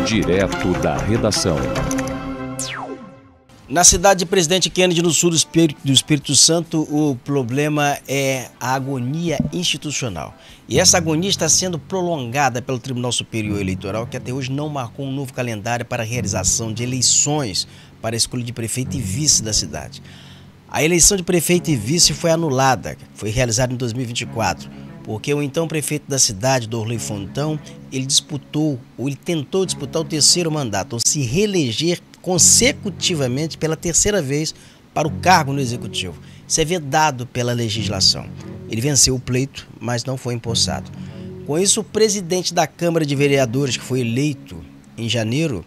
Direto da redação. Na cidade de Presidente Kennedy, no sul do Espírito Santo, o problema é a agonia institucional. E essa agonia está sendo prolongada pelo Tribunal Superior Eleitoral, que até hoje não marcou um novo calendário para a realização de eleições para a escolha de prefeito e vice da cidade. A eleição de prefeito e vice foi anulada, foi realizada em 2024, porque o então prefeito da cidade, Dorley Fontão, ele tentou disputar o terceiro mandato, ou se reeleger consecutivamente pela terceira vez para o cargo no executivo. Isso é vedado pela legislação. Ele venceu o pleito, mas não foi empossado. Com isso, o presidente da Câmara de Vereadores, que foi eleito em janeiro,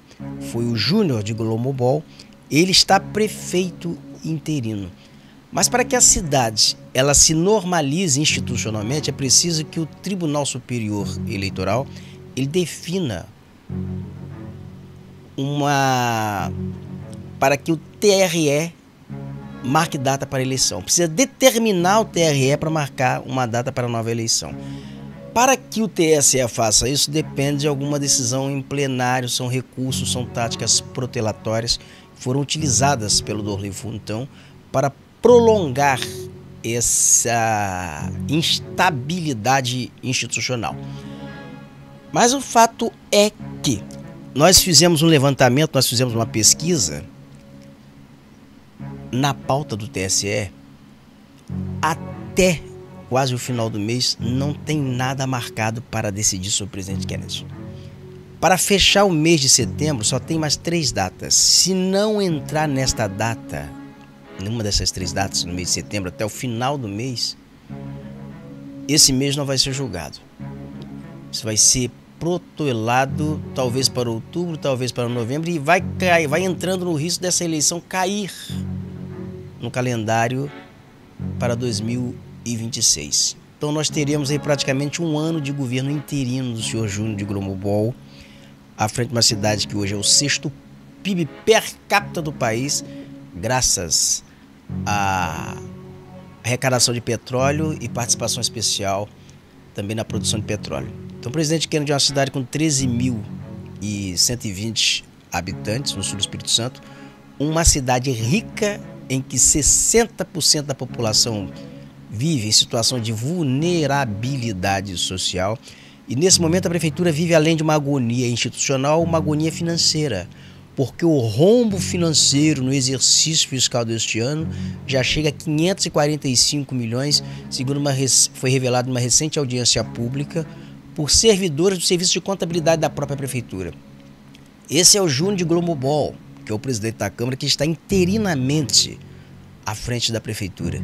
foi o Júnior de Glomobol. Ele está prefeito interino. Mas para que a cidade ela se normalize institucionalmente, é preciso que o Tribunal Superior Eleitoral ele defina para que o TRE marque data para a eleição. Precisa determinar o TRE para marcar uma data para a nova eleição. Para que o TSE faça isso, depende de alguma decisão em plenário, são recursos, são táticas protelatórias que foram utilizadas pelo Dorley Fontão para prolongar essa instabilidade institucional. Mas o fato é que nós fizemos um levantamento, nós fizemos uma pesquisa na pauta do TSE. Até quase o final do mês não tem nada marcado para decidir sobre o presidente Kennedy. Para fechar o mês de setembro só tem mais 3 datas. Se não entrar nesta data, nenhuma dessas 3 datas no mês de setembro até o final do mês, esse mês não vai ser julgado. Isso vai ser protelado talvez para outubro, talvez para novembro, e vai entrando no risco dessa eleição cair no calendário para 2026. Então nós teremos aí praticamente um ano de governo interino do senhor Júnior de Glomobol à frente de uma cidade que hoje é o 6º PIB per capita do país, graças à arrecadação de petróleo e participação especial também na produção de petróleo. Então, o presidente Kennedy é uma cidade com 13.120 habitantes no sul do Espírito Santo, uma cidade rica em que 60% da população vive em situação de vulnerabilidade social. E nesse momento a prefeitura vive, além de uma agonia institucional, uma agonia financeira, porque o rombo financeiro no exercício fiscal deste ano já chega a 545 milhões, segundo foi revelado em uma recente audiência pública por servidores do serviço de contabilidade da própria prefeitura. Esse é o Júnior de Glomobol, que é o presidente da Câmara, que está interinamente à frente da prefeitura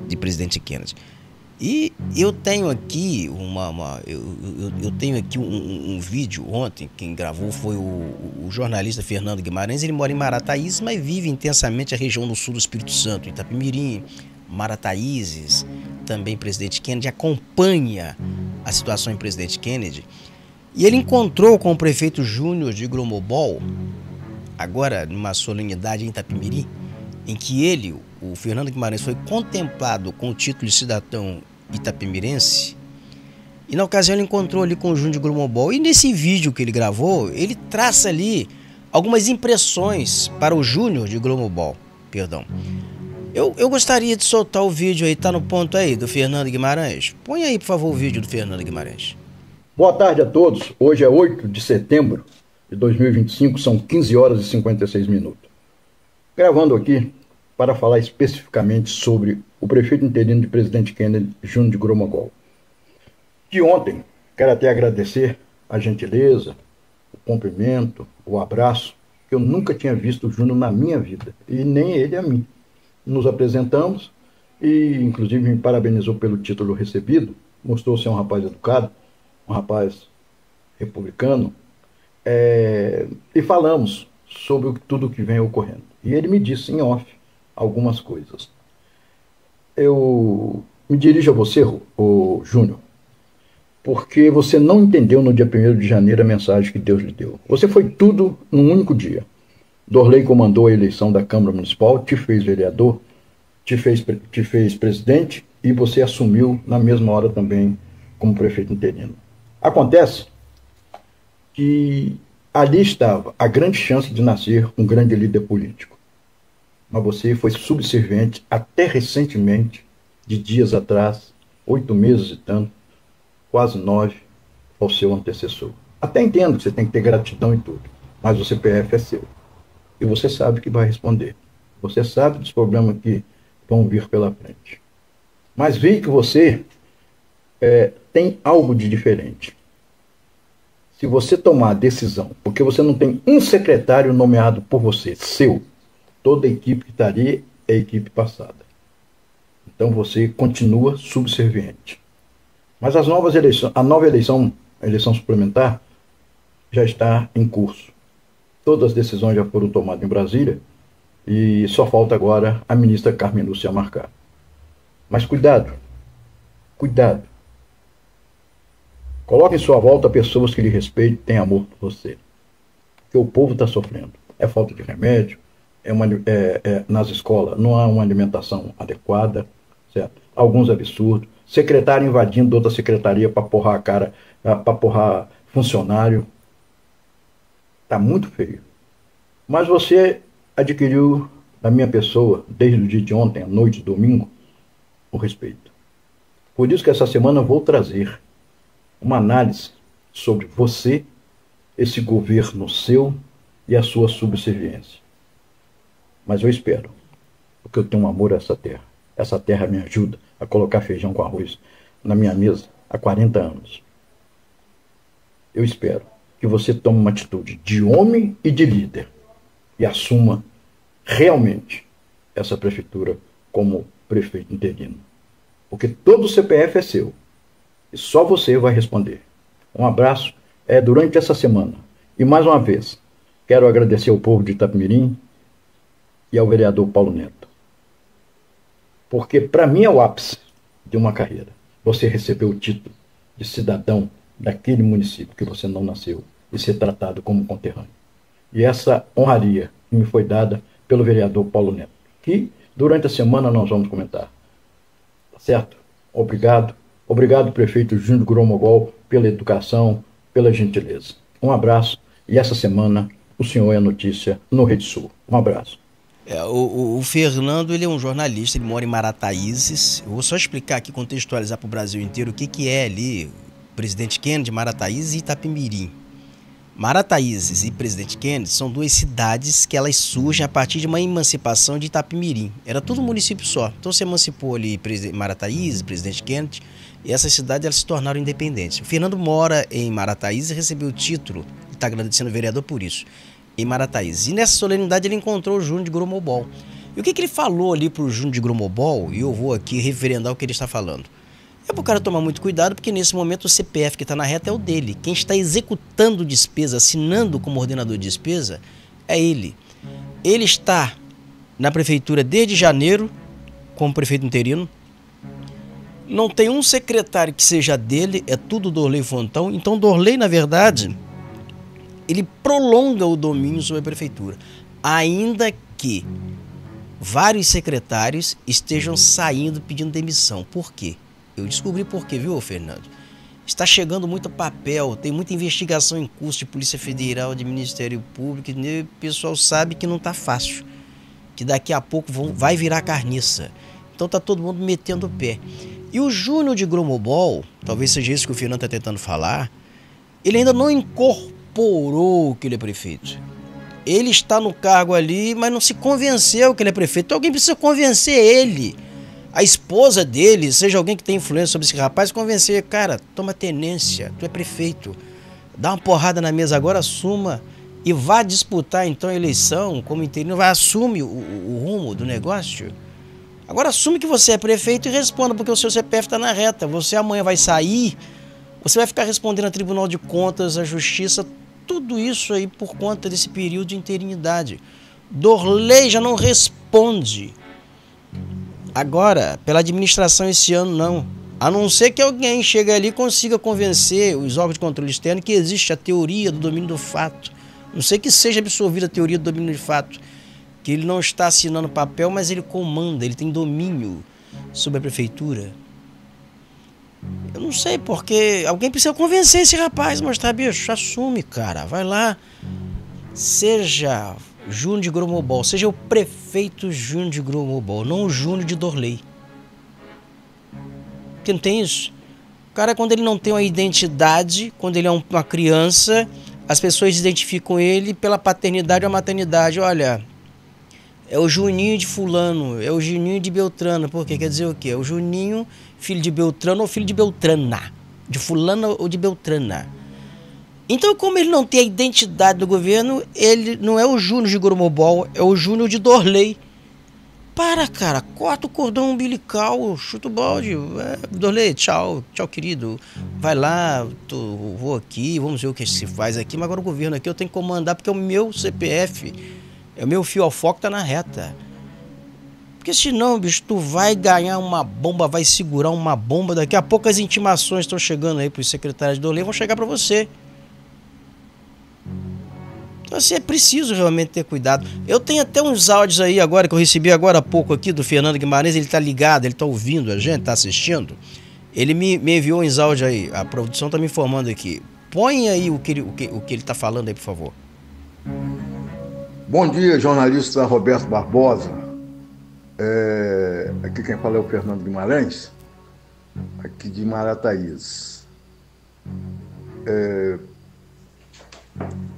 de Presidente Kennedy. E eu tenho aqui um vídeo ontem. Quem gravou foi o jornalista Fernando Guimarães. Ele mora em Marataízes, mas vive intensamente a região do sul do Espírito Santo, Itapemirim, Marataízes, também Presidente Kennedy, acompanha a situação em Presidente Kennedy. E ele encontrou com o prefeito Júnior de Glomobol, agora numa solenidade em Itapemirim, em que o Fernando Guimarães, foi contemplado com o título de cidadão itapemirense. E na ocasião ele encontrou ali com o Júnior de Glomobol. E nesse vídeo que ele gravou, ele traça ali algumas impressões para o Júnior de Glomobol. Eu gostaria de soltar o vídeo aí, tá no ponto aí, do Fernando Guimarães. Põe aí, por favor, o vídeo do Fernando Guimarães. Boa tarde a todos. Hoje é 8 de setembro de 2025, são 15 horas e 56 minutos. Gravando aqui para falar especificamente sobre o prefeito interino de Presidente Kennedy, Júnior de Glomobol. De ontem, quero até agradecer a gentileza, o cumprimento, o abraço, que eu nunca tinha visto o Júnior na minha vida, e nem ele a mim. Nos apresentamos e, inclusive, me parabenizou pelo título recebido, mostrou ser um rapaz educado, um rapaz republicano, e falamos sobre tudo o que vem ocorrendo. E ele me disse em off algumas coisas. Eu me dirijo a você, Júnior, porque você não entendeu no dia 1º de janeiro a mensagem que Deus lhe deu. Você foi tudo num único dia. Dorley comandou a eleição da Câmara Municipal, te fez vereador, te fez presidente e você assumiu na mesma hora também como prefeito interino. Acontece que ali estava a grande chance de nascer um grande líder político. Mas você foi subserviente até recentemente, de dias atrás, 8 meses e tanto, quase 9, ao seu antecessor. Até entendo que você tem que ter gratidão e tudo, mas o CPF é seu. E você sabe que vai responder. Você sabe dos problemas que vão vir pela frente. Mas vi que você tem algo de diferente. Se você tomar a decisão, porque você não tem um secretário nomeado por você, seu, toda a equipe que está ali é a equipe passada. Então você continua subserviente. Mas as novas eleições, a nova eleição, a eleição suplementar, já está em curso. Todas as decisões já foram tomadas em Brasília e só falta agora a ministra Carmen Lúcia marcar. Mas cuidado, cuidado. Coloque em sua volta pessoas que lhe respeitem e têm amor por você. Porque o povo está sofrendo. É falta de remédio, nas escolas não há uma alimentação adequada, certo? Alguns absurdos. Secretário invadindo outra secretaria para porrar a cara, para porrar funcionário. Está muito feio. Mas você adquiriu da minha pessoa, desde o dia de ontem, à noite, domingo, o respeito. Por isso que essa semana eu vou trazer uma análise sobre você, esse governo seu e a sua subserviência. Mas eu espero, porque eu tenho um amor a essa terra. Essa terra me ajuda a colocar feijão com arroz na minha mesa há 40 anos. Eu espero que você tome uma atitude de homem e de líder e assuma realmente essa prefeitura como prefeito interino. Porque todo o CPF é seu. E só você vai responder. Um abraço durante essa semana. E mais uma vez, quero agradecer ao povo de Itapemirim e ao vereador Paulo Neto. Porque para mim é o ápice de uma carreira. Você recebeu o título de cidadão daquele município que você não nasceu e ser tratado como conterrâneo. E essa honraria me foi dada pelo vereador Paulo Neto, que durante a semana nós vamos comentar. Tá certo? Obrigado. Obrigado, prefeito Júnior Gromogol, pela educação, pela gentileza. Um abraço e essa semana o senhor é a notícia no Rede Sul. Um abraço. O Fernando, ele é um jornalista, ele mora em Marataízes. Eu vou só explicar aqui, contextualizar para o Brasil inteiro o que é ali Presidente Kennedy, Marataízes e Itapemirim. Marataízes e Presidente Kennedy são duas cidades que elas surgem a partir de uma emancipação de Itapemirim. Era tudo um município só. Então se emancipou ali Marataízes, Presidente Kennedy, e essas cidades elas se tornaram independentes. O Fernando mora em Marataízes e recebeu o título, e está agradecendo o vereador por isso, em Marataízes. E nessa solenidade ele encontrou o Júnior de Gromobol. E o que ele falou ali para o Júnior de Gromobol, e eu vou aqui referendar o que ele está falando. É para o cara tomar muito cuidado, porque nesse momento o CPF que está na reta é o dele. Quem está executando despesa, assinando como ordenador de despesa, é ele. Ele está na prefeitura desde janeiro, como prefeito interino. Não tem um secretário que seja dele, é tudo Dorley Fontão. Então Dorley, na verdade, ele prolonga o domínio sobre a prefeitura. Ainda que vários secretários estejam saindo pedindo demissão. Por quê? Eu descobri por quê, viu, Fernando? Está chegando muito papel, tem muita investigação em curso de Polícia Federal, de Ministério Público, e o pessoal sabe que não está fácil, que daqui a pouco vai virar carniça. Então tá todo mundo metendo o pé. E o Júnior de Gromobol, talvez seja isso que o Fernando está tentando falar, ele ainda não incorporou que ele é prefeito. Ele está no cargo ali, mas não se convenceu que ele é prefeito. Então alguém precisa convencer ele. A esposa dele, seja alguém que tem influência sobre esse rapaz, convencer, cara, toma tenência, tu é prefeito, dá uma porrada na mesa agora, assuma e vá disputar então a eleição como interino, vai assume o rumo do negócio. Agora assume que você é prefeito e responda, porque o seu CPF está na reta, você amanhã vai sair, você vai ficar respondendo a Tribunal de Contas, a Justiça, tudo isso aí por conta desse período de interinidade. Dorley já não responde. Agora, pela administração esse ano, não. A não ser que alguém chegue ali e consiga convencer os órgãos de controle externo que existe a teoria do domínio do fato. Não sei que seja absorvida a teoria do domínio do fato. Que ele não está assinando papel, mas ele comanda, ele tem domínio sobre a prefeitura. Eu não sei, porque alguém precisa convencer esse rapaz, mostrar, bicho, assume, cara, vai lá, seja Júnior de Gromobol, seja o prefeito Júnior de Gromobol, não o Júnior de Dorley. Porque não tem isso. O cara, quando ele não tem uma identidade, quando ele é uma criança, as pessoas identificam ele pela paternidade ou maternidade. Olha, é o Juninho de fulano, é o Juninho de Beltrano. Por quê? Quer dizer o quê? É o Juninho, filho de Beltrano ou filho de Beltrana. De fulana ou de Beltrana. Então, como ele não tem a identidade do governo, ele não é o Júnior de Gromobol, é o Júnior de Dorley. Para, cara, corta o cordão umbilical, chuta o balde. Dorley, tchau, tchau, querido. Vai lá, vou aqui, vamos ver o que se faz aqui. Mas agora o governo aqui eu tenho que comandar porque é o meu CPF, é o meu fio ao foco que tá na reta. Porque senão, bicho, tu vai ganhar uma bomba, vai segurar uma bomba. Daqui a pouco as intimações estão chegando aí pros secretários de Dorley, vão chegar para você. Então, assim, é preciso realmente ter cuidado. Eu tenho até uns áudios aí agora, que eu recebi agora há pouco aqui do Fernando Guimarães. Ele tá ligado, ele tá ouvindo a gente, tá assistindo. Ele me enviou uns áudios aí, a produção tá me informando aqui. Põe aí o que ele tá falando aí, por favor. Bom dia, jornalista Roberto Barbosa. Aqui quem fala é o Fernando Guimarães, aqui de Marataízes.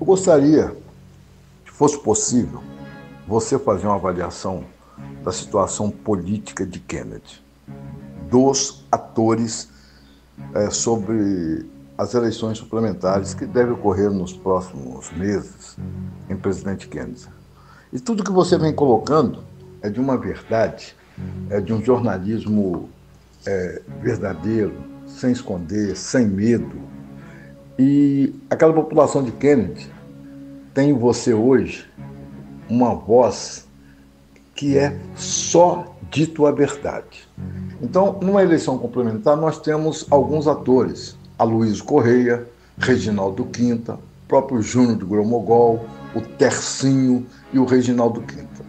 Eu gostaria, se fosse possível, você fazer uma avaliação da situação política de Kennedy, dos atores sobre as eleições suplementares que devem ocorrer nos próximos meses em Presidente Kennedy. E tudo que você vem colocando é de uma verdade, é de um jornalismo verdadeiro, sem esconder, sem medo. E aquela população de Kennedy tem em você hoje uma voz que é só dito a verdade. Então, numa eleição complementar, nós temos alguns atores, Aloysio Correia, Reginaldo Quinta, o próprio Júnior de Gromogol, o Tercinho e o Reginaldo Quinta.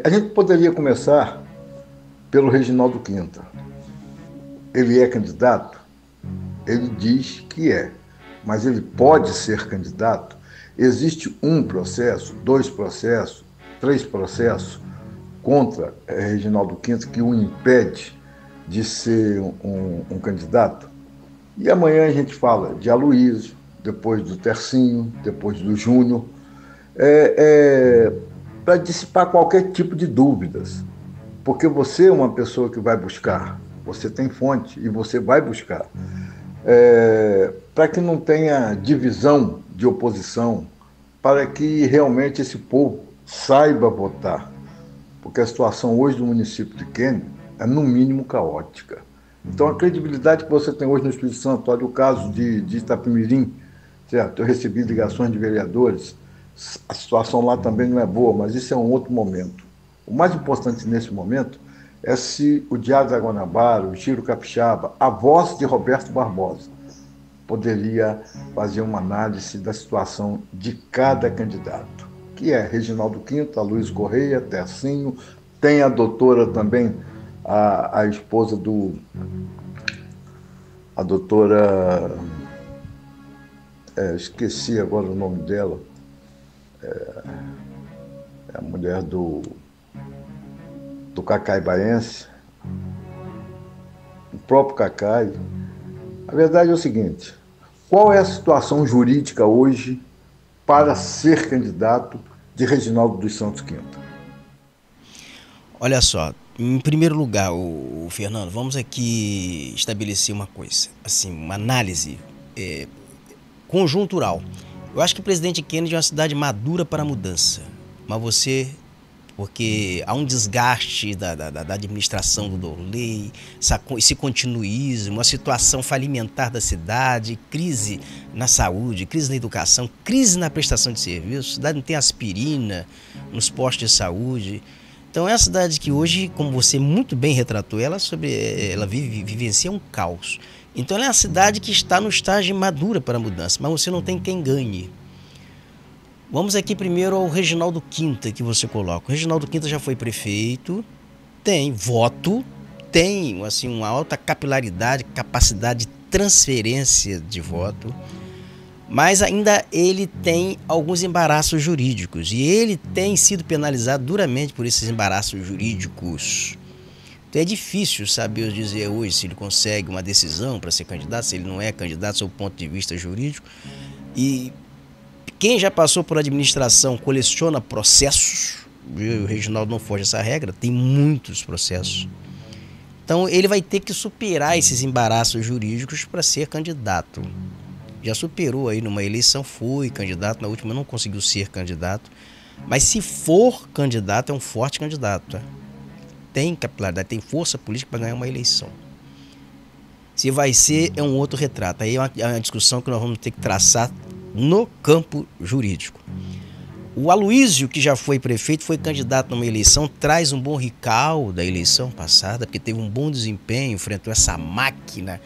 A gente poderia começar pelo Reginaldo Quinta. Ele é candidato? Ele diz que é, mas ele pode ser candidato? Existe um processo, 2 processos, 3 processos contra Reginaldo Quinta que o impede de ser um candidato? E amanhã a gente fala de Aloysio, depois do Tercinho, depois do Júnior, para dissipar qualquer tipo de dúvidas, porque você é uma pessoa que vai buscar, você tem fonte e você vai buscar. Para que não tenha divisão de oposição, para que realmente esse povo saiba votar, porque a situação hoje do município de Kennedy é no mínimo caótica. Então a credibilidade que você tem hoje no Espírito Santo, olha o caso de Itapemirim, certo? Eu recebi ligações de vereadores, a situação lá também não é boa, mas isso é um outro momento. O mais importante nesse momento é se o Diário da Guanabara, o Giro Capixaba, a voz de Roberto Barbosa, poderia fazer uma análise da situação de cada candidato, que é Reginaldo Quinta, Aloysio Correia, Tercinho, tem a doutora também, a esposa a doutora, esqueci agora o nome dela, é a mulher do Cacai Baense, o próprio Cacai. A verdade é o seguinte: qual é a situação jurídica hoje para ser candidato de Reginaldo dos Santos Quinta? Olha só, em primeiro lugar, o Fernando, vamos aqui estabelecer uma coisa, assim, uma análise conjuntural. Eu acho que o presidente Kennedy é uma cidade madura para a mudança, mas porque há um desgaste da administração do Dorley, esse continuismo, uma situação falimentar da cidade, crise na saúde, crise na educação, crise na prestação de serviços, a cidade não tem aspirina nos postos de saúde. Então é uma cidade que hoje, como você muito bem retratou, ela vivencia um caos. Então ela é uma cidade que está no estágio madura para a mudança, mas você não tem quem ganhe. Vamos aqui primeiro ao Reginaldo Quinta que você coloca. O Reginaldo Quinta já foi prefeito, tem voto, tem assim, uma alta capilaridade, capacidade de transferência de voto, mas ainda ele tem alguns embaraços jurídicos e ele tem sido penalizado duramente por esses embaraços jurídicos. Então é difícil saber dizer hoje se ele consegue uma decisão para ser candidato, se ele não é candidato sob o ponto de vista jurídico. E quem já passou por administração coleciona processos, o Reginaldo não foge essa regra, tem muitos processos. Então ele vai ter que superar esses embaraços jurídicos para ser candidato. Já superou aí numa eleição, foi candidato, na última não conseguiu ser candidato, mas se for candidato é um forte candidato, tá? Tem capilaridade, tem força política para ganhar uma eleição. Se vai ser, é um outro retrato. Aí é uma discussão que nós vamos ter que traçar no campo jurídico. O Aloísio, que já foi prefeito, foi candidato numa eleição, traz um bom recall da eleição passada, porque teve um bom desempenho, enfrentou essa máquina.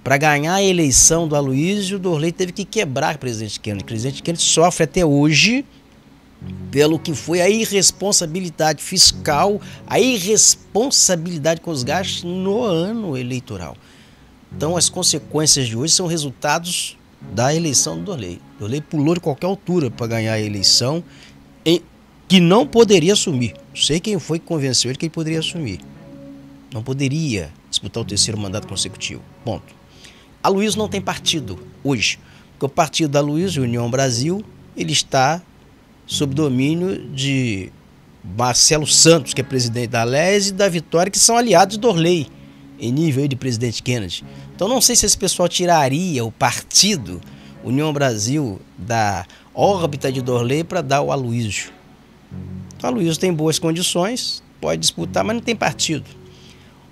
Para ganhar a eleição do Aloísio, o Dorley teve que quebrar o presidente Kennedy. O presidente Kennedy sofre até hoje pelo que foi a irresponsabilidade fiscal, a irresponsabilidade com os gastos no ano eleitoral. Então as consequências de hoje são resultados da eleição do Dorley. O Dorley pulou de qualquer altura para ganhar a eleição, que não poderia assumir. Não sei quem foi que convenceu ele que ele poderia assumir. Não poderia disputar o terceiro mandato consecutivo. Ponto. Aloísio não tem partido hoje, porque o partido da Aloísio, União Brasil, ele está sob domínio de Marcelo Santos, que é presidente da ALES, e da Vitória, que são aliados de Dorley, em nível de presidente Kennedy. Então não sei se esse pessoal tiraria o partido União Brasil da órbita de Dorley para dar ao Aloísio. Então, o Aloísio tem boas condições, pode disputar, mas não tem partido.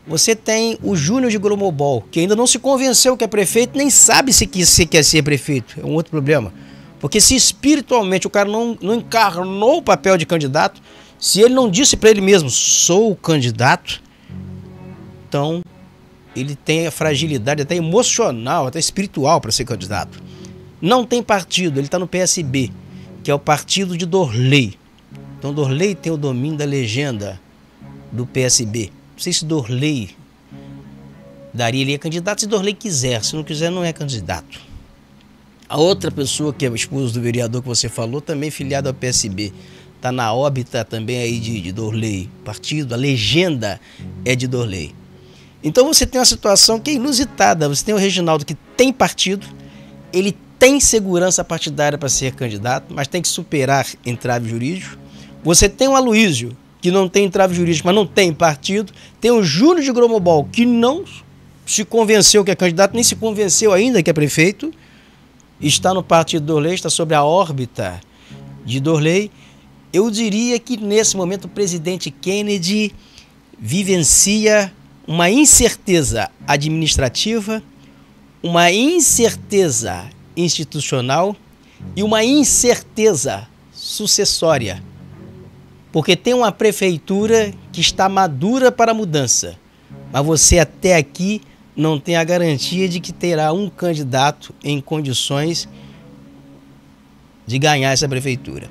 Você tem o Júnior de Gromobol, que ainda não se convenceu que é prefeito, nem sabe se quer ser prefeito. É um outro problema. Porque se espiritualmente o cara não encarnou o papel de candidato, se ele não disse para ele mesmo, sou o candidato, então ele tem a fragilidade até emocional, até espiritual para ser candidato. Não tem partido, ele está no PSB, que é o partido de Dorley. Então Dorley tem o domínio da legenda do PSB. Não sei se Dorley daria ele a candidato se Dorley quiser, se não quiser não é candidato. A outra pessoa que é o esposo do vereador que você falou, também filiado ao PSB, está na órbita também aí de Dorley, partido, a legenda é de Dorley. Então você tem uma situação que é inusitada, você tem o Reginaldo que tem partido, ele tem segurança partidária para ser candidato, mas tem que superar entrave jurídico. Você tem o Aloísio, que não tem entrave jurídico, mas não tem partido. Tem o Júnior de Gromobol, que não se convenceu que é candidato, nem se convenceu ainda que é prefeito. Está no partido de Dorley, está sobre a órbita de Dorley. Eu diria que nesse momento o presidente Kennedy vivencia uma incerteza administrativa, uma incerteza institucional e uma incerteza sucessória. Porque tem uma prefeitura que está madura para a mudança, mas você até aqui não tem a garantia de que terá um candidato em condições de ganhar essa prefeitura.